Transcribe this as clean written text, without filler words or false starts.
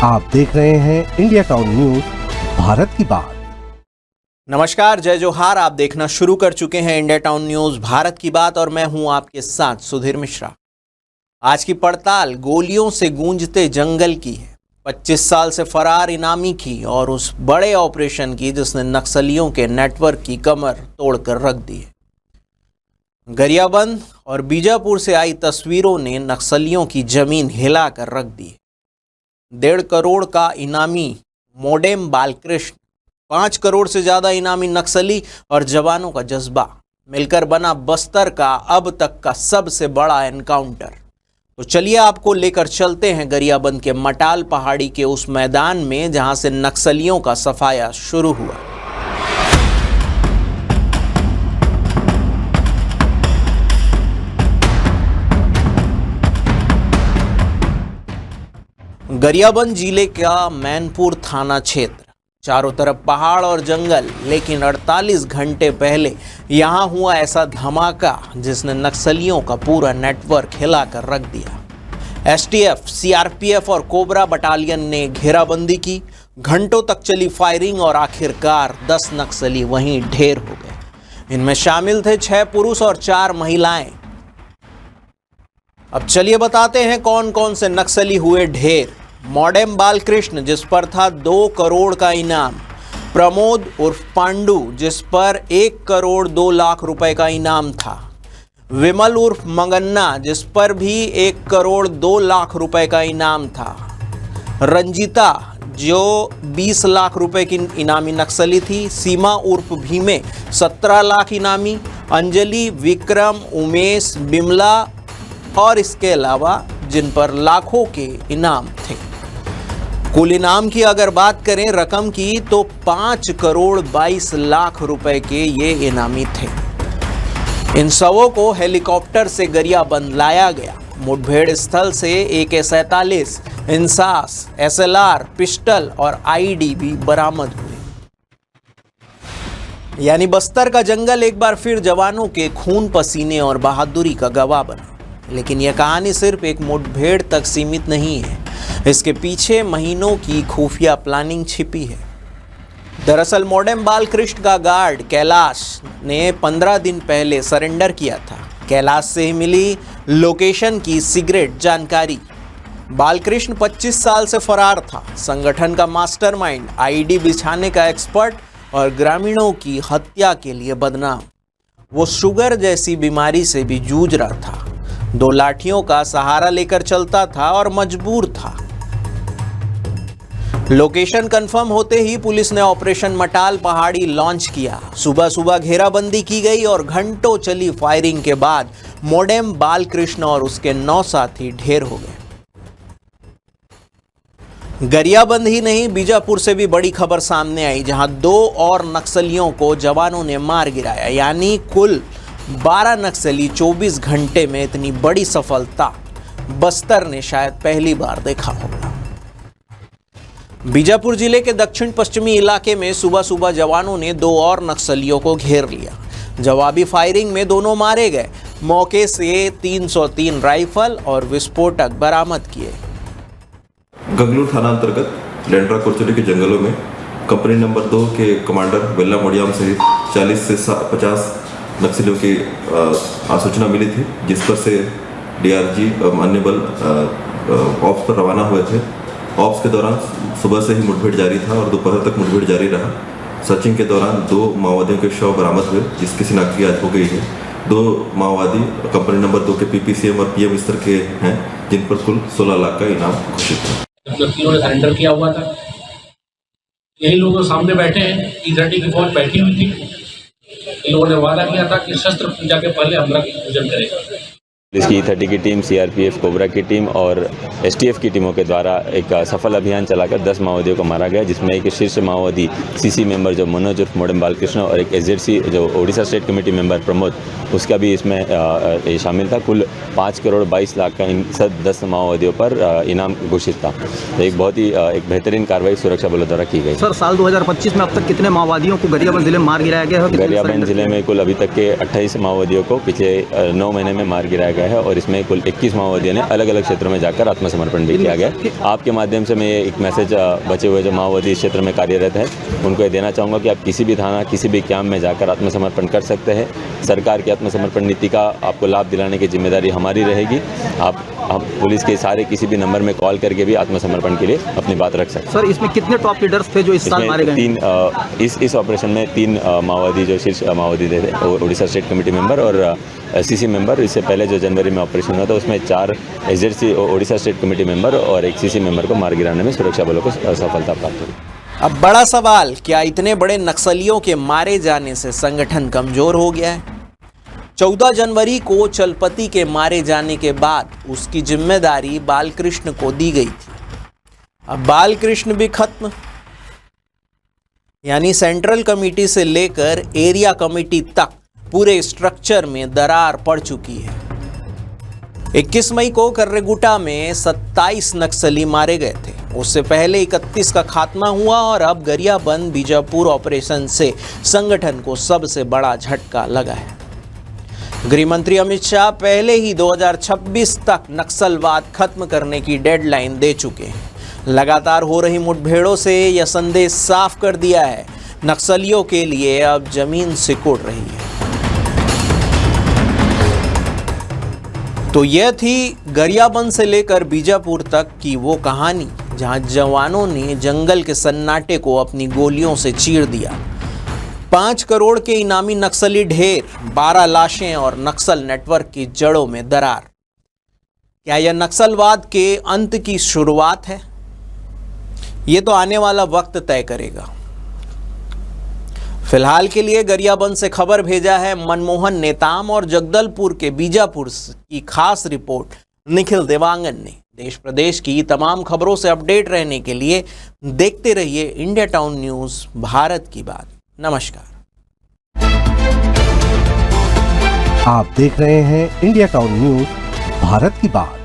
आप देख रहे हैं इंडिया टाउन न्यूज, भारत की बात। नमस्कार, जय जोहार। आप देखना शुरू कर चुके हैं इंडिया टाउन न्यूज, भारत की बात, और मैं हूं आपके साथ सुधीर मिश्रा। आज की पड़ताल गोलियों से गूंजते जंगल की है। 25 साल से फरार इनामी की और उस बड़े ऑपरेशन की जिसने नक्सलियों के नेटवर्क की कमर तोड़कर रख दी है। गरियाबंद और बीजापुर से आई तस्वीरों ने नक्सलियों की जमीन हिलाकर रख दी है। 1.5 करोड़ का इनामी मोडेम बालकृष्ण, 5 करोड़ से ज़्यादा इनामी नक्सली और जवानों का जज्बा मिलकर बना बस्तर का अब तक का सबसे बड़ा एनकाउंटर। तो चलिए आपको लेकर चलते हैं गरियाबंद के मटाल पहाड़ी के उस मैदान में जहां से नक्सलियों का सफाया शुरू हुआ। गरियाबंद जिले का मैनपुर थाना क्षेत्र, चारों तरफ पहाड़ और जंगल, लेकिन 48 घंटे पहले यहां हुआ ऐसा धमाका जिसने नक्सलियों का पूरा नेटवर्क हिलाकर रख दिया। एसटीएफ, सीआरपीएफ और कोबरा बटालियन ने घेराबंदी की। घंटों तक चली फायरिंग और आखिरकार 10 नक्सली वहीं ढेर हो गए। इनमें शामिल थे 6 पुरुष और 4 महिलाएं। अब चलिए बताते हैं कौन कौन से नक्सली हुए ढेर। मोडेम बालकृष्ण, जिस पर था 2 करोड़ का इनाम। प्रमोद उर्फ पांडू, जिस पर 1 करोड़ 2 लाख रुपए का इनाम था। विमल उर्फ मंगन्ना, जिस पर भी 1 करोड़ 2 लाख रुपए का इनाम था। रंजीता, जो 20 लाख रुपए की इनामी नक्सली थी। सीमा उर्फ भीमे, 17 लाख इनामी। अंजलि, विक्रम, उमेश, बिमला और इसके अलावा जिन पर लाखों के इनाम थे। कुल इनाम की अगर बात करें रकम की तो 5 करोड़ 22 लाख रुपए के ये इनामी थे। इन सबों को हेलीकॉप्टर से गरियाबंद लाया गया। मुठभेड़ स्थल से AK-47, इंसास, SLR, पिस्टल और IED भी बरामद हुए। यानी बस्तर का जंगल एक बार फिर जवानों के खून पसीने और बहादुरी का गवाह बना। लेकिन यह कहानी सिर्फ एक मुठभेड़ तक सीमित नहीं है, इसके पीछे महीनों की खुफिया प्लानिंग छिपी है। दरअसल मोडेम बालकृष्ण का गार्ड कैलाश ने 15 दिन पहले सरेंडर किया था। कैलाश से ही मिली लोकेशन की सीक्रेट जानकारी। बालकृष्ण 25 साल से फरार था, संगठन का मास्टरमाइंड, IED बिछाने का एक्सपर्ट और ग्रामीणों की हत्या के लिए बदनाम। वो शुगर जैसी बीमारी से भी जूझ रहा था, 2 लाठियों का सहारा लेकर चलता था और मजबूर था। लोकेशन कंफर्म होते ही पुलिस ने ऑपरेशन मटाल पहाड़ी लॉन्च किया। सुबह सुबह घेराबंदी की गई और घंटों चली फायरिंग के बाद मोडेम बालकृष्ण और उसके 9 साथी ढेर हो गए। गरियाबंद ही नहीं, बीजापुर से भी बड़ी खबर सामने आई, जहां 2 और नक्सलियों को जवानों ने मार गिराया। यानी कुल 12 नक्सली 24 घंटे में। इतनी बड़ी सफलता बस्तर ने शायद पहली बार देखा होगा। बीजापुर जिले के दक्षिण पश्चिमी इलाके में सुबह सुबह जवानों ने 2 और नक्सलियों को घेर लिया। जवाबी फायरिंग में दोनों मारे गए। मौके से 303 राइफल और विस्फोटक बरामद किए। गंगलूर थाना अंतर्गत लेंड्रा कोचरी के जंगलों में कंपनी नंबर 2 के कमांडर बेल्ला मोडियाम सहित 40 से 50 नक्सलियों की सूचना मिली थी, जिस पर से DRG अन्य बल ऑप्स पर रवाना हुए थे। ऑप्स के दौरान सुबह से ही मुठभेड़ जारी था और दोपहर तक मुठभेड़ जारी रहा। सर्चिंग के दौरान 2 माओवादियों के शव बरामद हुए, जिसकी शिनाख्त आज हो गई है। 2 माओवादी कंपनी नंबर 2 के PPCM और PM स्तर के हैं, जिन पर कुल 16 लाख का इनाम घोषित है। व्यक्तियों ने सरेंडर किया हुआ था। यही लोग सामने बैठे हैं, T-30 की फौज बैठी हुई थी। इन लोगों ने वादा किया था कि शस्त्र पूजा के पहले हमला की पूजन करेगा। पुलिस की E-30 की टीम, CRPF, कोबरा की टीम और STF की टीमों के द्वारा एक सफल अभियान चलाकर 10 माओवादियों को मारा गया, जिसमें एक शीर्ष माओवादी CC मेंबर जो मनोज उर्फ मोडेम बालकृष्ण और एक SZC जो Odisha state committee member Pramod, उसका भी इसमें शामिल था। कुल 5 करोड़ 22 लाख का इन 10 माओवादियों पर इनाम घोषित था। तो एक बहुत ही एक बेहतरीन कार्रवाई सुरक्षा बलों द्वारा की गई। सर, साल 2025 में अब तक कितने माओवादियों को गरियाबंद जिले में मार गिराया गया है? गरियाबंद जिले में कुल अभी तक के 28 माओवादियों को पिछले 9 महीने में मार गिराया गया गया है और इसमें कुल 21 माओवादियों ने अलग अलग क्षेत्रों में जाकर आत्मसमर्पण भी किया गया। आपके माध्यम से मैं ये एक मैसेज बचे हुए जो माओवादी इस क्षेत्र में कार्यरत है उनको ये देना चाहूँगा कि आप किसी भी थाना किसी भी कैंप में जाकर आत्मसमर्पण कर सकते हैं। सरकार की आत्मसमर्पण नीति का आपको लाभ दिलाने की जिम्मेदारी हमारी रहेगी। आप पुलिस के सारे किसी भी नंबर में कॉल करके भी आत्मसमर्पण के लिए अपनी बात रख सकते हैं। सर, इसमें कितने टॉप लीडर्स थे जो इस साल मारे गए? इस ऑपरेशन में 3 माओवादी जो शीर्ष माओवादी थे उड़ीसा स्टेट कमेटी मेंबर और सीसी मेंबर। इससे पहले जो जनवरी में ऑपरेशन हुआ था उसमें 4 एसजेडसी उड़ीसा स्टेट कमेटी मेंबर और एक सीसी मेंबर को मार गिराने में सुरक्षा बलों को सफलता प्राप्त हुई। अब बड़ा सवाल, क्या इतने बड़े नक्सलियों के मारे जाने से संगठन कमजोर हो गया है? 14 जनवरी को चलपति के मारे जाने के बाद उसकी जिम्मेदारी बालकृष्ण को दी गई थी। अब बालकृष्ण भी खत्म, यानी सेंट्रल कमेटी से लेकर एरिया कमेटी तक पूरे स्ट्रक्चर में दरार पड़ चुकी है। 21 मई को कर्रेगुटा में 27 नक्सली मारे गए थे। उससे पहले 31 का खात्मा हुआ और अब गरियाबंद बीजापुर ऑपरेशन से संगठन को सबसे बड़ा झटका लगा है। गृह मंत्री अमित शाह पहले ही 2026 तक नक्सलवाद खत्म करने की डेडलाइन दे चुके हैं। लगातार हो रही मुठभेड़ों से यह संदेश साफ कर दिया है, नक्सलियों के लिए अब जमीन सिकुड़ रही है। तो यह थी गरियाबंद से लेकर बीजापुर तक की वो कहानी जहां जवानों ने जंगल के सन्नाटे को अपनी गोलियों से चीर दिया। 5 करोड़ के इनामी नक्सली ढेर, 12 लाशें और नक्सल नेटवर्क की जड़ों में दरार। क्या यह नक्सलवाद के अंत की शुरुआत है? ये तो आने वाला वक्त तय करेगा। फिलहाल के लिए गरियाबंद से खबर भेजा है मनमोहन नेताम और जगदलपुर के बीजापुर की खास रिपोर्ट निखिल देवांगन ने। देश प्रदेश की तमाम खबरों से अपडेट रहने के लिए देखते रहिए इंडिया टाउन न्यूज़, भारत की बात। नमस्कार। आप देख रहे हैं इंडिया टाउन न्यूज़, भारत की बात।